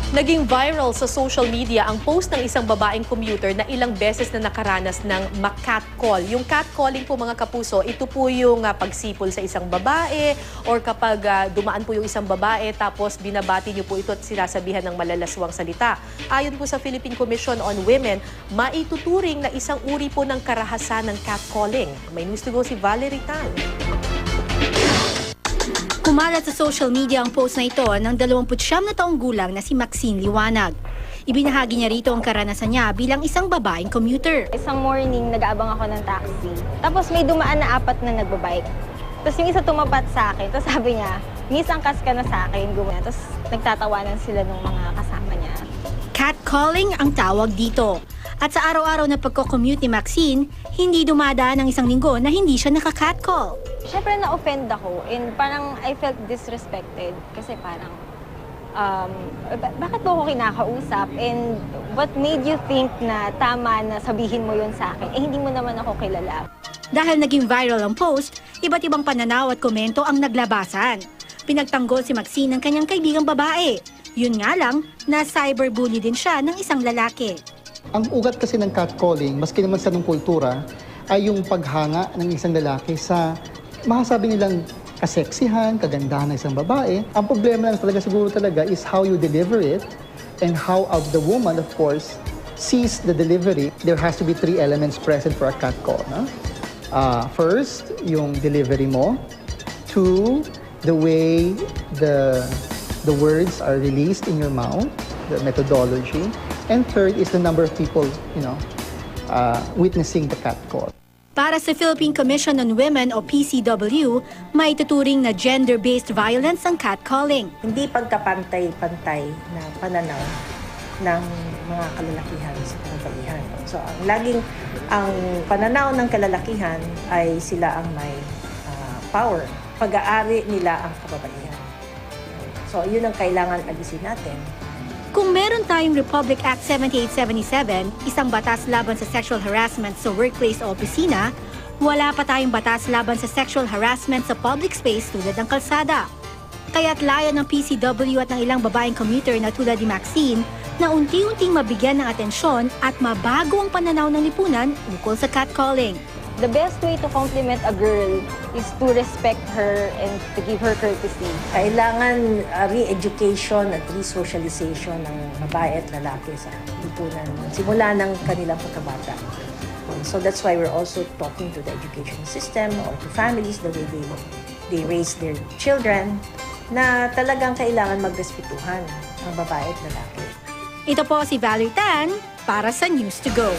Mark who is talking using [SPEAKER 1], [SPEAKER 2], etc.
[SPEAKER 1] Naging viral sa social media ang post ng isang babaeng commuter na ilang beses na nakaranas ng ma-catcall. Yung catcalling po mga kapuso, ito po yung pagsipol sa isang babae or kapag dumaan po yung isang babae tapos binabati niyo po ito at sinasabihan ng malalaswang salita. Ayon po sa Philippine Commission on Women, maituturing na isang uri po ng karahasan ng catcalling. May news to go si Valerie Tan.
[SPEAKER 2] Kumalat sa social media ang post na ito ng 29 na taong gulang na si Maxine Liwanag. Ibinahagi niya rito ang karanasan niya bilang isang babaeng commuter.
[SPEAKER 3] Isang morning, nag-aabang ako ng taxi. Tapos may dumaan na 4 na nagbabike. Tapos yung isa tumapat sa akin. Tapos sabi niya, Miss, angkas ka na sa akin. Gumana. Tapos nagtatawanan sila ng mga kasama niya.
[SPEAKER 2] Catcalling ang tawag dito. At sa araw-araw na pagko-commute ni Maxine, hindi dumadaan ang isang linggo na hindi siya nakaka-catcall.
[SPEAKER 3] Siyempre na-offend ako and parang I felt disrespected kasi parang bakit mo ako kinakausap and what made you think na tama na sabihin mo yun sa akin? Hindi mo naman ako kilala.
[SPEAKER 2] Dahil naging viral ang post, iba't ibang pananaw at komento ang naglabasan. Pinagtanggol si Maxine ng kanyang kaibigang babae. Yun nga lang, na cyberbully din siya ng isang lalaki.
[SPEAKER 4] Ang ugat kasi ng catcalling, maski naman sa nung kultura, ay yung paghanga ng isang lalaki sa masasabi nilang kaseksihan, kagandahan ng isang babae. Ang problema lang siguro is how you deliver it and how the woman, of course, sees the delivery. There has to be 3 elements present for a catcall. No? First, yung delivery mo. 2, the way the words are released in your mouth, the methodology. And 3rd is the number of people, witnessing the catcall.
[SPEAKER 2] Para sa Philippine Commission on Women o PCW, may tuturing na gender-based violence ang catcalling.
[SPEAKER 5] Hindi pagkapantay-pantay na pananaw ng mga kalalakihan sa kababaihan. So, ang pananaw ng kalalakihan ay sila ang may power. Pag-aari nila ang kababaihan. So, yun ang kailangan alisin natin.
[SPEAKER 2] Kung meron tayong Republic Act 7877, isang batas laban sa sexual harassment sa workplace o opisina, wala pa tayong batas laban sa sexual harassment sa public space tulad ng kalsada. Kaya't layo ng PCW at ng ilang babaeng commuter na tulad ni Maxine na unti-unting mabigyan ng atensyon at mabago ang pananaw ng lipunan ukol sa catcalling.
[SPEAKER 3] The best way to compliment a girl is to respect her and to give her courtesy.
[SPEAKER 5] Kailangan re-education at re-socialization ng babae at lalaki sa lipunan simula ng kanilang pagkabata. So that's why we're also talking to the education system or to families the way they raise their children na talagang kailangan magrespetuhan ang babae at lalaki.
[SPEAKER 2] Ito po si Valerie Tan para sa News to Go.